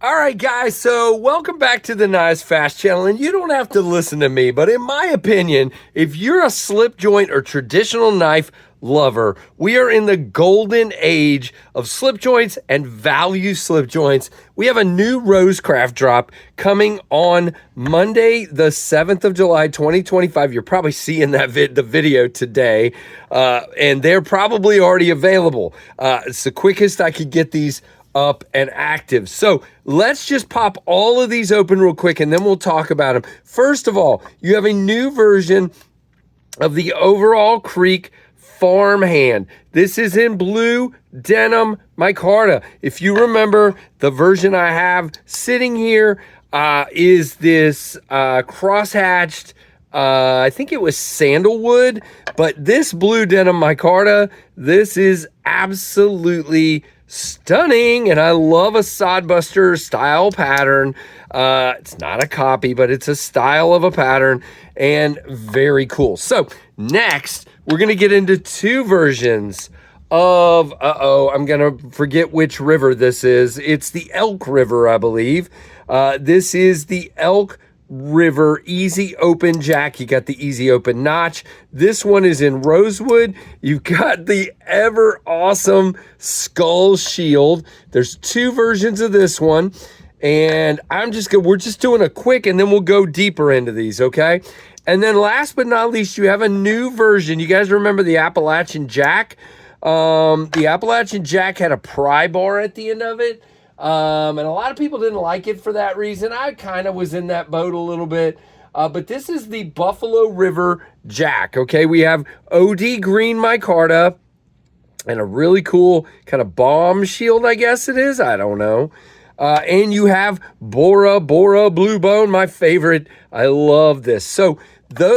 All right, guys, so welcome back to the Knives Fast channel, and you don't have to listen to me, but in my opinion, if you're a slip joint or traditional knife lover, we are in the golden age of slip joints and value slip joints. We have a new Rosecraft drop coming on Monday, the 7th of July, 2025. You're probably seeing that the video today, and they're probably already available. It's the quickest I could get these up and active. So let's just pop all of these open real quick and then we'll talk about them. First of all, you have a new version of the Overall Creek Farmhand. This is in blue denim micarta. If you remember, the version I have sitting here is this cross-hatched, I think it was sandalwood, but this blue denim micarta, this is absolutely stunning, and I love a sodbuster style pattern. It's not a copy, but it's a style of a pattern, and very cool. So next, we're gonna get into two versions of, I'm gonna forget which river this is. It's the Elk River, I believe. This is the Elk River Easy Open Jack. You got the Easy Open notch. This one is in rosewood. You've got the ever awesome skull shield. There's two versions of this one, and we're just doing a quick, and then we'll go deeper into these, okay? And then last but not least, you have a new version. You guys remember the Appalachian Jack? The Appalachian Jack had a pry bar at the end of it. And a lot of people didn't like it for that reason. I kind of was in that boat a little bit. But this is the Buffalo River Jack, okay? We have OD green micarta and a really cool kind of bomb shield, I guess it is. I don't know. And you have Bora Blue Bone, my favorite. I love this. So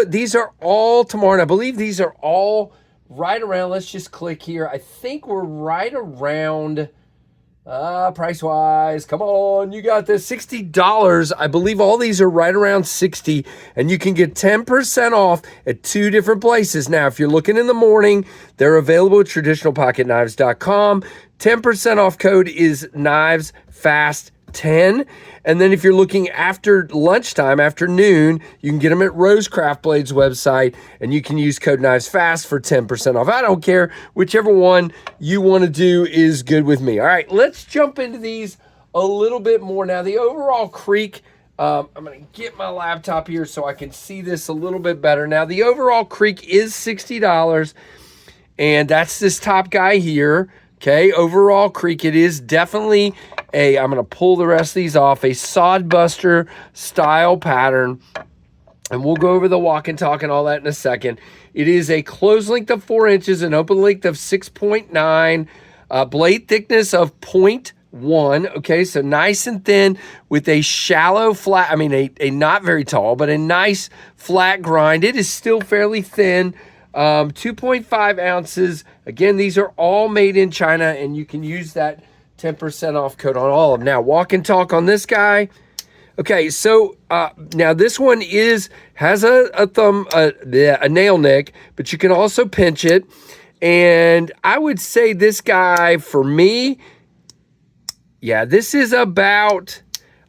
these are all tomorrow. And I believe these are all right around, let's just click here. I think we're right around... price wise, come on, you got this, $60. I believe all these are right around 60, and you can get 10% off at two different places. Now, if you're looking in the morning, they're available at traditionalpocketknives.com. 10% off code is KnivesFast10. And then if you're looking after lunchtime, afternoon, you can get them at Rosecraft Blades website, and you can use code KnivesFast for 10% off. I don't care. Whichever one you want to do is good with me. All right, let's jump into these a little bit more. Now, the Overall Creek, I'm going to get my laptop here so I can see this a little bit better. Now, the Overall Creek is $60, and that's this top guy here. Okay, Overall Creek, it is definitely I'm going to pull the rest of these off, a sodbuster style pattern, and we'll go over the walk and talk and all that in a second. It is a closed length of 4 inches, an open length of 6.9, blade thickness of 0.1, okay, so nice and thin with a shallow flat, a not very tall, but a nice flat grind. It is still fairly thin. 2.5 ounces. Again, these are all made in China, and you can use that 10% off code on all of them. Now, walk and talk on this guy. Okay, so now this one has a nail nick, but you can also pinch it. And I would say this guy, for me, yeah, this is about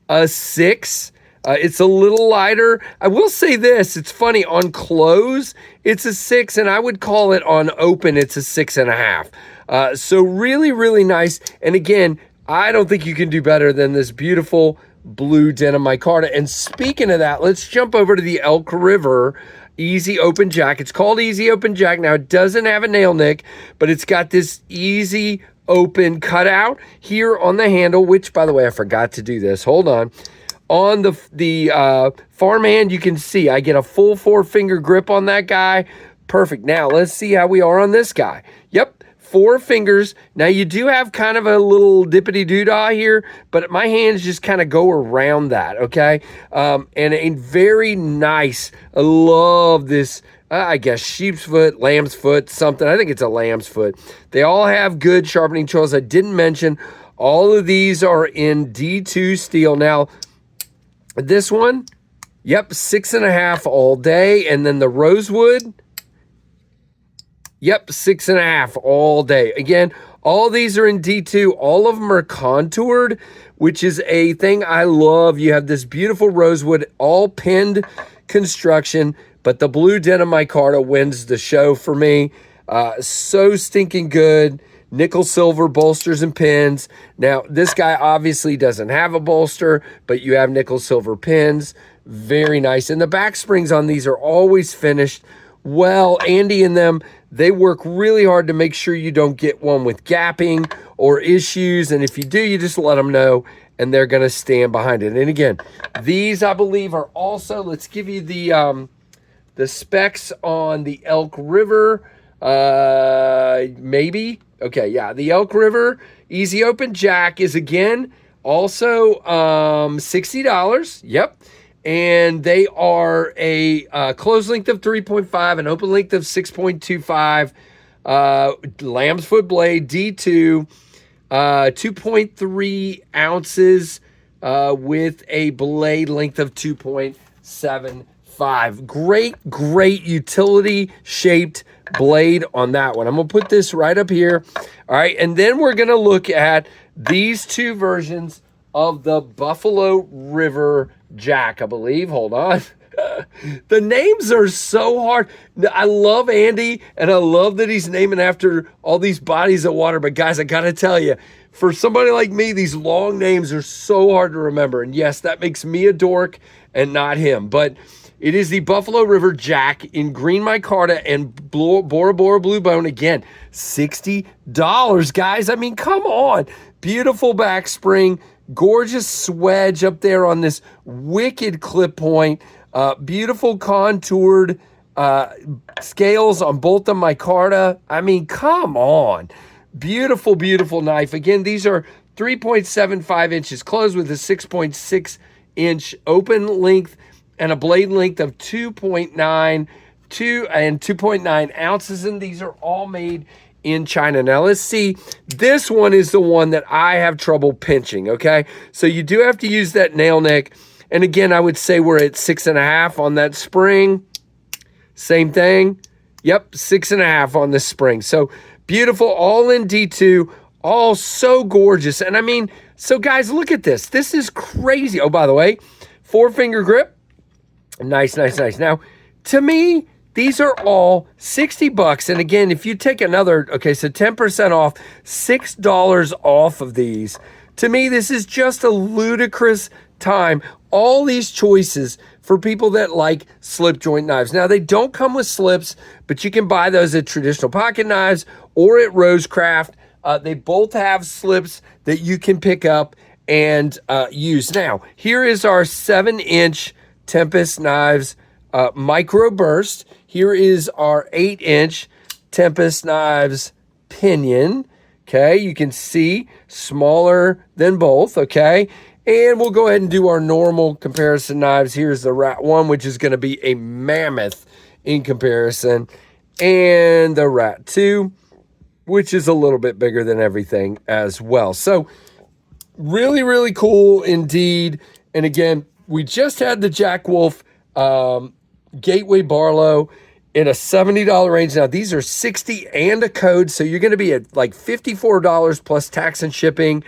a 6. It's a little lighter. I will say this, it's funny, on close, it's a 6, and I would call it on open, it's a 6.5. So really, really nice. And again, I don't think you can do better than this beautiful blue denim micarta. And speaking of that, let's jump over to the Elk River Easy Open Jack. It's called Easy Open Jack. Now, it doesn't have a nail nick, but it's got this easy open cutout here on the handle, which, by the way, I forgot to do this. Hold on. On the farmhand, you can see I get a full 4-finger grip on that guy. Perfect. Now, let's see how we are on this guy. Yep, 4 fingers. Now, you do have kind of a little dippity-doo-dah here, but my hands just kind of go around that, okay? And a very nice, I love this, I guess, sheep's foot, lamb's foot, something. I think it's a lamb's foot. They all have good sharpening tools. I didn't mention all of these are in D2 steel. Now, this one, yep, 6.5 all day. And then the rosewood, Yep, 6.5 all day. Again, all these are in D2. All of them are contoured, which is a thing I love. You have this beautiful rosewood, all pinned construction, but the blue denim micarta wins the show for me. So stinking good. Nickel silver bolsters and pins. Now, this guy obviously doesn't have a bolster, but you have nickel silver pins. Very nice. And the back springs on these are always finished well. Andy and them, they work really hard to make sure you don't get one with gapping or issues. And if you do, you just let them know, and they're going to stand behind it. And again, these, I believe, are also, let's give you the specs on the Elk River. Maybe. Okay, yeah. The Elk River Easy Open Jack is, again, also $60. Yep. And they are a closed length of 3.5, an open length of 6.25, lamb's foot blade, D2, 2.3 ounces with a blade length of 2.75. Great utility shaped blade on that one. I'm going to put this right up here. All right, and then we're going to look at these two versions of the Buffalo River Jack, I believe. Hold on. The names are so hard. I love Andy, and I love that he's naming after all these bodies of water. But guys, I got to tell you, for somebody like me, these long names are so hard to remember. And yes, that makes me a dork and not him. But it is the Buffalo River Jack in green micarta and Bora Bora blue bone. Again, $60, guys. I mean, come on. Beautiful back spring. Gorgeous swedge up there on this wicked clip point. Beautiful contoured scales on both the micarta. I mean, come on. Beautiful, beautiful knife. Again, these are 3.75 inches closed with a 6.6 inch open length and a blade length of 2.9 ounces. And these are all made in China. Now let's see. This one is the one that I have trouble pinching. Okay. So you do have to use that nail neck. And again, I would say we're at 6.5 on that spring. Same thing. Yep. 6.5 on this spring. So beautiful, all in D2, all so gorgeous. And I mean, so guys, look at this. This is crazy. Oh, by the way, 4-finger grip. Nice. Now, to me, these are all $60. And again, if you take another, okay, so 10% off, $6 off of these. To me, this is just a ludicrous time. All these choices for people that like slip joint knives. Now, they don't come with slips, but you can buy those at Traditional Pocket Knives or at Rosecraft. They both have slips that you can pick up and use. Now, here is our 7-inch Tempest Knives Micro Burst. Here is our 8-inch Tempest Knives Pinion. Okay, you can see smaller than both. Okay, and we'll go ahead and do our normal comparison knives. Here's the Rat 1, which is going to be a mammoth in comparison, and the Rat 2, which is a little bit bigger than everything as well. So really, really cool indeed. And again, we just had the Jack Wolf Gateway Barlow in a $70 range. Now, these are $60 and a code, so you're going to be at like $54 plus tax and shipping.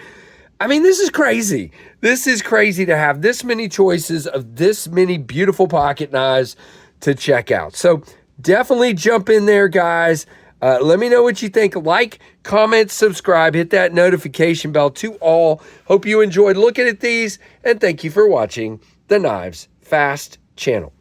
I mean, this is crazy. This is crazy to have this many choices of this many beautiful pocket knives to check out. So definitely jump in there, guys. Let me know what you think. Like, comment, subscribe, hit that notification bell to all. Hope you enjoyed looking at these, and thank you for watching the Knives Fast channel.